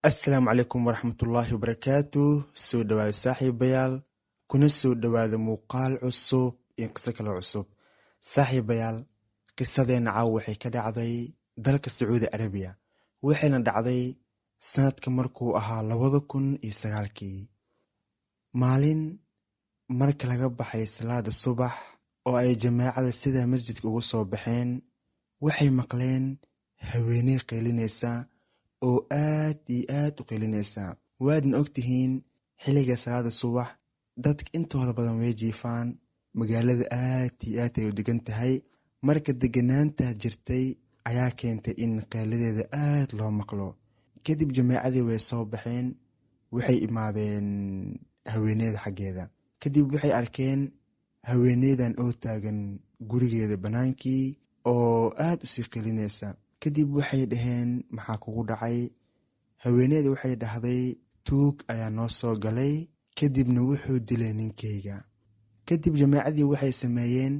asalaamu calaykum waraxmatullaahi wabarakaatu. soo dhawaada saaxiibayaal, kuna soo dhawaada muuqaal cusub iyo qiso kale cusub. saaxiibayaal, qisadeenna caawa waxay ka dhacday dalka sacuudi carabiya, waxayna dhacday sanadka markuu ahaa 2009. maalin marka laga baxay salaada subax oo ay jamaacada sida masjidka ugu soo baxeen, waxay maqleen haweeney qaylinaysa oo aad iyo aad u qilinaysa. waadna ogtihiin xilliga salaada subax dadka intooda badan way jiifaan, magaalada aad iyo aad ay u degan tahay. marka deganaanta jirtay ayaa keentay in qayladeeda aad loo maqlo. kadib jamaacadii way soo baxeen, waxay imaadeen haweeneyda xaggeeda. kadib waxay arkeen haweeneydan oo taagan gurigeeda banaankii oo aad u sii qilinaysa. kadib waxay dhaheen maxaa kugu dhacay? haweeneyda waxay dhahday tuug ayaa noo soo galay, kadibna wuxuu dilay ninkeyga. kadib jamaacadii waxay sameeyeen,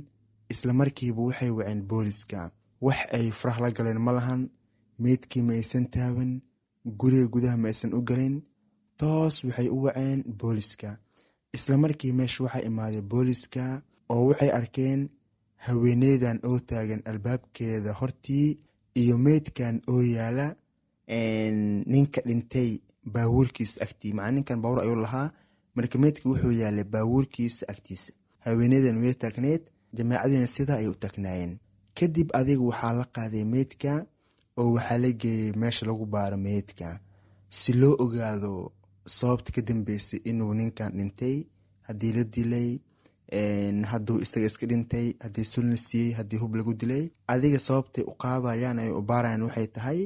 isla markiiba waxay waceen booliska. wax ay farax la galeen ma lahan, meydkii ma aysan taaban, guriga gudaha ma aysan u galin, toos waxay u waceen booliska. isla markii meesha waxaa imaaday booliska oo waxay arkeen haweeneydan oo taagan albaabkeeda hortii iyo meydkan oo yaala ninka dhintay baawuurkiisa agtii. macna ninkan baawur ayuu lahaa, marka meydka wuxuu yaalay baawuurkiisa agtiisa. haweeneydan way taagneed, jamaacadiina sidaa ay u taagnaayeen. kadib adiga waxaa la qaaday meydka oo waxaa la geeyey meesha lagu baaro meydka si loo ogaado sababta ka dambeysay inuu ninkan dhintay, haddii la dilay, hadduu isaga iska dhintay, haddii sulna siiyey, haddii hub lagu dilay. adiga sababtay u qaadayaan ay u baarayaan waxay tahay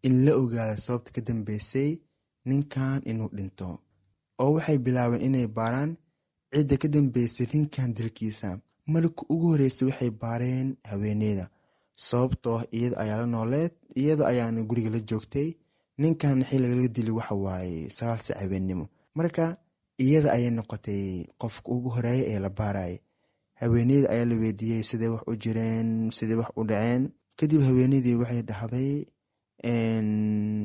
in la ogaado sababta ka dambeysay ninkan inuu dhinto. oo waxay bilaabeen inay baaraan cidda ka dambeysay ninkan dilkiisa. marka ugu horreysay waxay baareen haweeneyda, sababtoo ah iyada ayaa la nooleed, iyada ayaana guriga la joogtay. ninkan xilliga laga dili waxa waaye 9 saac habeennimo, marka iyada ayay noqotay qofka ugu horeeya ee la baaraya. haweeneyda ayaa la weydiiyey siday wax u jireen, siday wax u dhaceen. kadib haweeneydii waxay dhahday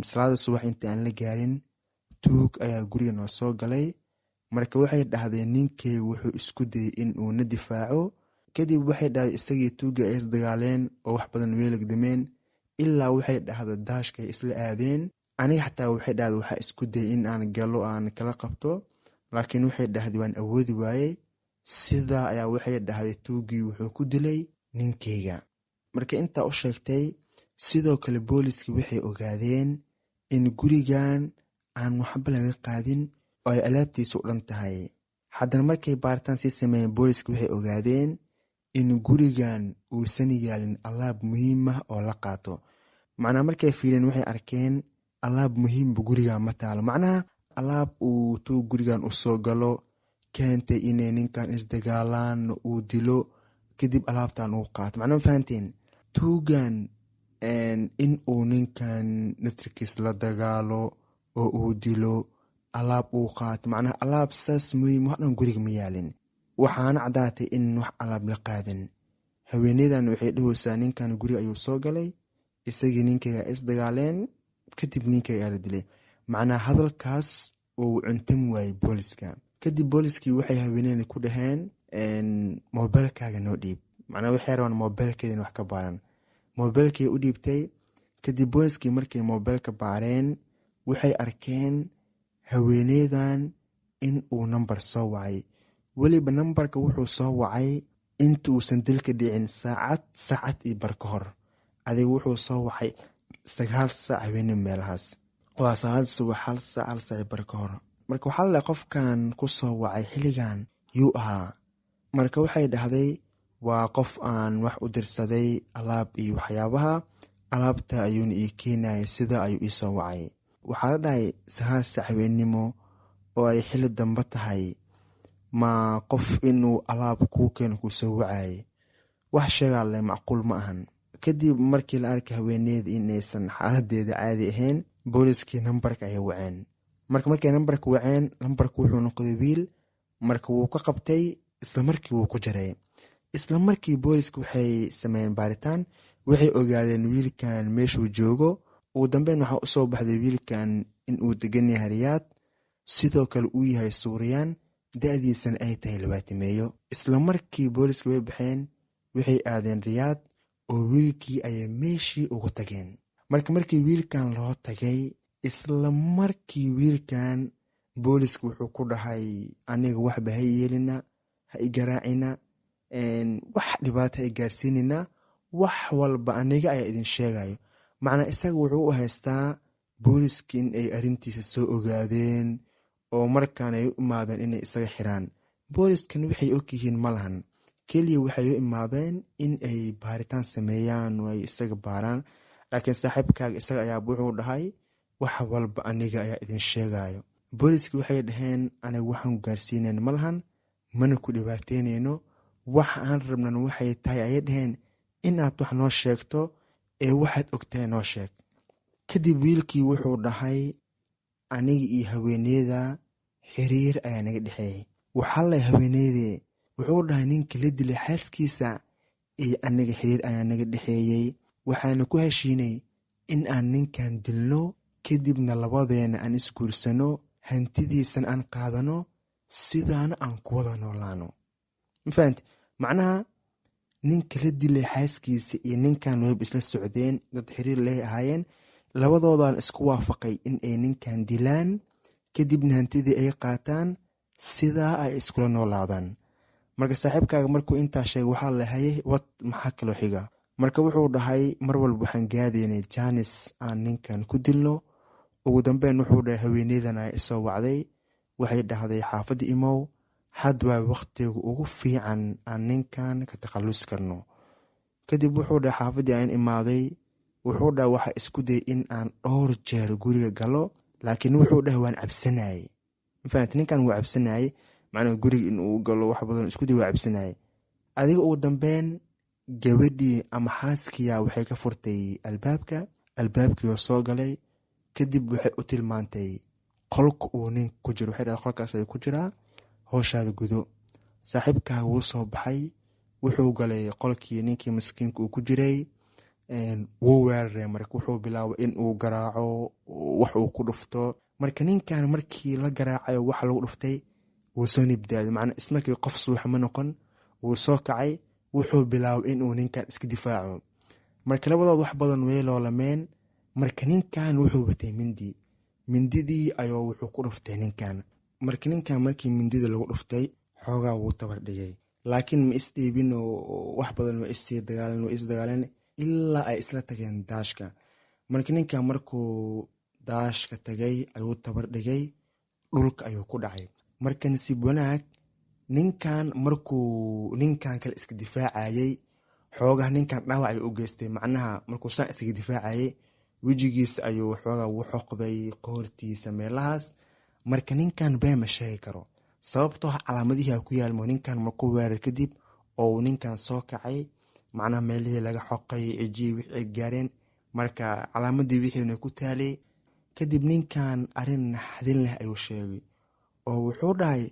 salaada subax inta aan la gaarin tuug ayaa guriga noo soo galay. marka waxay dhahday ninkeyga wuxuu isku dayay in uu na difaaco. kadib waxay dhahday isagii tuuga ay isdagaaleen oo wax badan weelegdameen, ilaa waxay dhahday daashkay isla aadeen. aniga xataa waxay dhahday waxaa isku dayay in aan galo aan kala qabto, laakiin waxay dhahday waan awoodi waaye. sidaa ayaa waxay dhahday tuugii wuxuu ku dilay ninkeyga. marka intaa u sheegtay, sidoo kale booliskii waxay ogaadeen in gurigan aan waxba laga qaadin oo ay alaabtiisa u dhan tahay. haddana markay baaritaan sii sameeyeen, booliska waxay ogaadeen in gurigan uusan yaalin alaab muhiim ah oo la qaato. macnaha markay fiireen waxay arkeen alaab muhiimba gurigan ma taalo. macnaha alaab uu tuug gurigan u soo galo keentay inay ninkan isdagaalaan, uu dilo, kadib alaabtan uu qaato. macnaha ma fahanteen? tuugan in uu ninkan naftirkiis la dagaalo oo uu dilo, alaab uu qaato, macnaha alaab saas muhiim wax dhan guriga ma yaalin. waxaana caddaatay in wax alaab la qaadan. haweeneydan waxay dhahaysaa ninkan guriga ayuu soo galay, isagii ninkayga isdagaaleen, kadib ninkayga ayaa la dilay. macnaha hadalkaas uu cuntam waayey booliska. kadib booliskii waxay haweeneyda ku dhaheen mobilkaaga noo dhiib. macnaha waxay rabaan mobilkeeda in wax ka baaran. mobilkay u dhiibtay. kadib booliskii markay mobilka baareen waxay arkeen haweeneydan in uu nambar soo wacay. weliba nambarka wuxuu soo wacay inta uusan dilka dhicin saacad iyo bar ka hor. adiga wuxuu soo wacay 9 saac habeenimo meelahaas, waa salaada subax 1 saac bar ka hor. marka waxaa laleeyahay qofkan ku soo wacay xilligan yuu ahaa. marka waxay dhahday waa qof aan wax u dirsaday alaab iyo waxyaabaha, alaabta ayuuna ii keenayay, sida ayuu ii soo wacay. waxaa la dhahay 9 saac habeennimo oo ay xilli dambe tahay, ma qof inuu alaab kuu keeno kuu soo wacayay? wax sheegaa le macquul ma ahan. kadib markii la arkay haweeneyda inaysan xaaladeeda caadi ahayn, booliskii nambarka ayay waceen. markay nambarka waceen, nambarka wuxuu noqday wiil. marka wuu ka qabtay, isla markii wuu ku jaray. isla markii booliska waxay sameeyeen baaritaan, waxay ogaadeen wiilkan meeshuu joogo ugu dambeyn waxaa usoo baxday wiilkan in uu degan yahay Riyaad, sidoo kale uu yahay Suuriyaan, da'diisana ay tahay 20 isla markii booliska way baxeen waxay aadeen Riyaad oo wiilkii ayay meeshii ugu tageen. markii wiilkan loo tagay isla markii wiilkan booliska wuxuu ku dhahay aniga waxba ha yeelina, ha igaraacina, wax dhibaato ha gaarsiinina, wax walba aniga ayaa idin sheegayo. macnaa isaga wuxuu u haystaa booliska in ay arrintiisa soo ogaadeen oo markaan ay u imaadeen inay isaga xiraan. booliskan waxay ogyihiin ma lahan, keliya waxay u imaadeen in ay baaritaan sameeyaan oo ay isaga baaraan. laakiin saaxiibkaaga isaga ayaa wuxuu dhahay wax walba aniga ayaa idin sheegayo. booliska waxay dhaheen aniga waxaan gaarsiinayn ma lahan, mana ku dhibaateynayno, waxa aan rabnan waxay tahay ayay dhaheen inaad wax noo sheegto ee waxaad ogtahay noo sheeg. kadib wiilkii wuxuu dhahay aniga iyo haweeneyda xiriir ayaa naga dhexeeyey. waxaa lay haweeneydee wuxuu dhahay ninka la dilay xaaskiisa iyo aniga xiriir ayaa naga dhexeeyey, waxaana ku heshiinay in aan ninkan dilno, kadibna labadeena aan isguursano, hantidiisan aan qaadano, sidaana aan ku wada noolaano. mafahante? macnaha ninka la dilay xaaskiisa iyo ninkan wayba isla socdeen, dad xiriir leh ahaayeen, labadoodaan isku waafaqay in ay ninkan dilaan, kadibna hantidii ay qaataan, sidaa ay iskula noolaadaan. marka saaxiibkaaga markuu intaa sheegay waxaa la hayay wad maxaa kaloo xiga. marka wuxuu dhahay mar walba waxaan gaadaynay jaanis aan ninkan ku dilno. ugu dambeyn wuxuu dhahay haweeneydan ay isoo wacday, waxay dhahday xaafadda imow, had waa waqtiga ugu fiican aan ninkan ka takhallusi karno. kadib wuxuu dhahay xaafaddii aan imaaday, wuxuu dhahay waxa isku day in aan dhowr jeer guriga galo, laakiin wuxuu dhahay waan cabsanayay. mafahante? ninkan wuu cabsanayay, macnaha guriga in uu galo wax badan isku day waa cabsanayay. adiga ugu dambeyn gabadhii ama xaaskiya waxay ka furtay albaabkii oo soo galay, kadib waxay u tilmaantay qolka uu nin ku jiro. waxay dhahay qolkaas ay ku jiraa, howshaada gudo. saaxiibkaa wuu soo baxay, wuxuu galay qolkii ninkii maskiinka uu ku jiray, wuu weeraray. marka wuxuu bilaabay in uu garaaco, wax uu ku dhufto. marka ninkan markii la garaacayo waxa lagu dhuftay wuu soo nibdaaday, macnaa ismarkii qof suuxa ma noqon, wuu soo kacay, wuxuu bilaabay inuu ninkan iska difaaco. marka labadood wax badan way loolameen. marka ninkan wuxuu watay mindidii ayuu wuxuu ku dhuftay ninkan. marka ninkan markii mindida lagu dhuftay xoogaa wuu tabar dhigay, laakiin ma isdhiibin oo wax badan waa isdagaaleen ilaa ay isla tageen daashka. marka ninkan markuu daashka tagay ayuu tabar dhigay, dhulka ayuu ku dhacay. marka nasiib wanaag ninkan markuu ninkan kale iska difaacayay, xoogaa ninkan dhaawac ayuu u geystay. macnaha markuu saan iskaga difaacayay wejigiisa ayuu xoogaa u xoqday, qoortiisa, meelahaas. marka ninkan been ma sheegi karo, sababtoo calaamadihii ku yaalmo ninkan markuu weerar kadib oo ninkan soo kacay, macnaha meelihii laga xoqay, cijii wixii gaareen, marka calaamadii wixiina ku taalay. kadib ninkan arrin naxdin leh ayuu sheegay oo wuxuu dhahay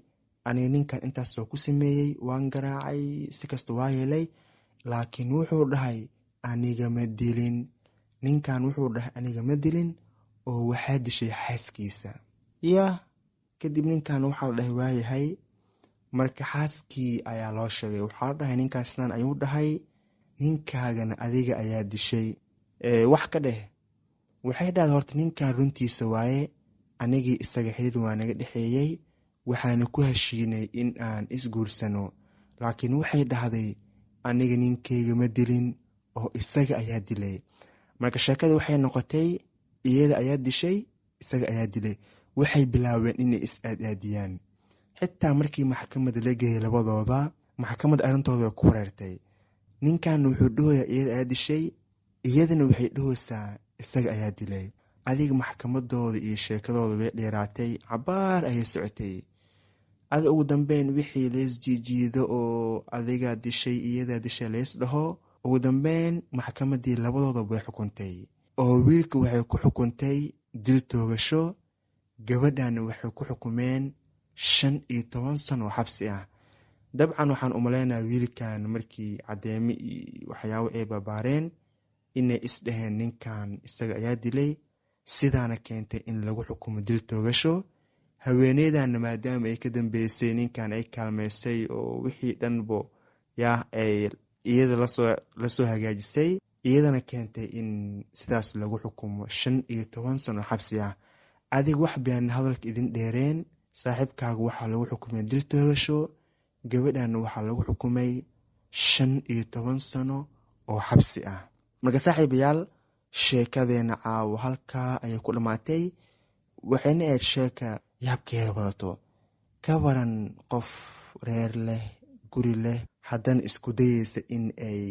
aniga ninkan intaas soo ku sameeyey, waan garaacay, si kasta waa yeelay, laakiin wuxuu dhahay aniga ma dilin. ninkan wuxuu dhahay aniga ma dilin oo waxaa dishay xaaskiisa. kadib ninkan waxaa la dhahay waayahay. marka xaaskii ayaa loo sheegay, waxaa la dhahay ninkan sidaan ayuu dhahay, ninkaagana adiga ayaa dishay, wax ka dheh. waxay dhahday horta ninkan runtiisa waaye, anigii isaga xiriir waa naga dhexeeyey, waxaana ku heshiinay in aan isguursano, laakiin waxay dhahday aniga ninkeyga ma dilin oo isaga ayaa dilay. marka sheekada waxay noqotay iyada ayaa dishay, isaga ayaa dilay. waxay bilaabeen inay is-aadaadiyaan. xitaa markii maxkamadda la geeyay labadooda, maxkamadda arrintooda way ku wareertay. ninkan wuxuu dhahoyaa iyada ayaa dishay, iyadana waxay dhahaysaa isaga ayaa dilay. adiga maxkamadooda iyo sheekadooda way dheeraatay, cabaar ayay socotay. ada ugu dambeyn wixii lees jiijiido oo adiga dishay iyadaa dishay lees dhaho, ugu dambeyn maxkamadii labadooda way xukuntay oo wiilka waxay ku xukuntay dil toogasho, gabadhana waxay ku xukumeen 15 sano oo xabsi ah. dabcan waxaan umaleynaa wiilkan markii cadeemi iyo waxyaabo ay babaareen inay isdhaheen ninkan isaga ayaa dilay, sidaana keentay in lagu xukumo dil toogasho. haweeneydana maadaama ay ka dambeysay ninkan ay kaalmeysay oo wixii dhanbo ay iyada lasoo hagaajisay, iyadana keentay in sidaas lagu xukumo 15 sano xabsi ah. adig wax baan hadalka idin dheereen, saaxiibkaaga waxaa lagu xukumay dil toogasho, gabadhan waxaa lagu xukumay 15 sano oo xabsi ah. marka saaxiibayaal, sheekadeena caawo halkaa ayay ku dhammaatay. waxayna ahayd sheeka yaabkeeda wadato. ka waran qof reer leh, guri leh, haddana isku dayeysa in ay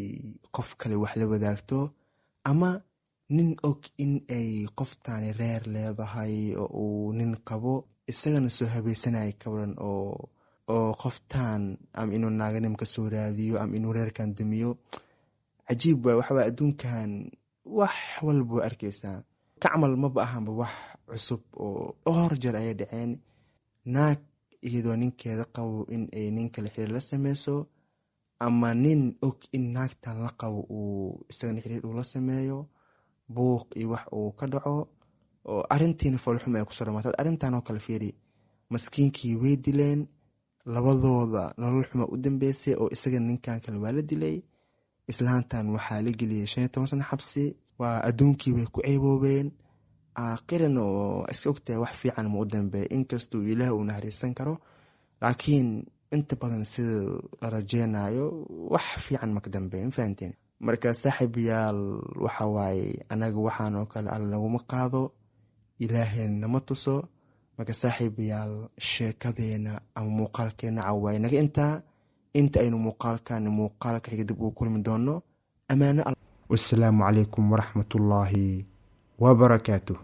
qof kale wax la wadaagto, ama nin og in ay qoftaani reer leedahay oo uu nin qabo, isagana soo habaysanaya ka waran oo qoftaan ama inuu naaganimo ka soo raadiyo ama inuu reerkan dumiyo. cajiib waay, waxawaa adduunkan wax walba waa arkaysaa. kacmal maba ahanba wax cusub oo dhowr jeer ayay dhaceen. naag iyadoo ninkeeda qabo in ay nin kale xiriir la sameyso, ama nin og in naagtan la qabo uu isagana xiriir uu la sameeyo, buuq iyo wax uu ka dhaco, oo arrintiina foolxum ay kusoo dhamaatay. arrintan oo kale fiiri, maskiinkii way dileen, labadooda nolol xuma u dambeysay, oo isagana ninkan kale waa la dilay, islaantan waxaa la geliyay 15 sano xabsi. waa adduunkii way ku ceeboobeen. aaqiran oo iska ogtahay wax fiican ma u dambeey, inkastuu ilaah uu naxariisan karo, laakiin inta badan sida la rajeynayo wax fiican maka dambeey, ma fahanteen? marka saaxiibayaal, waxa waaye anaga waxaan oo kale alla naguma qaado, ilaaheen nama tuso. marka saaxiibayaal, sheekadeena ama muuqaalkeena cawaay naga inta aynu muuqaalka xiga dib ugu kulmi doono. amaano. wassalaamu calaykum waraxmatullaahi wabarakaatuh.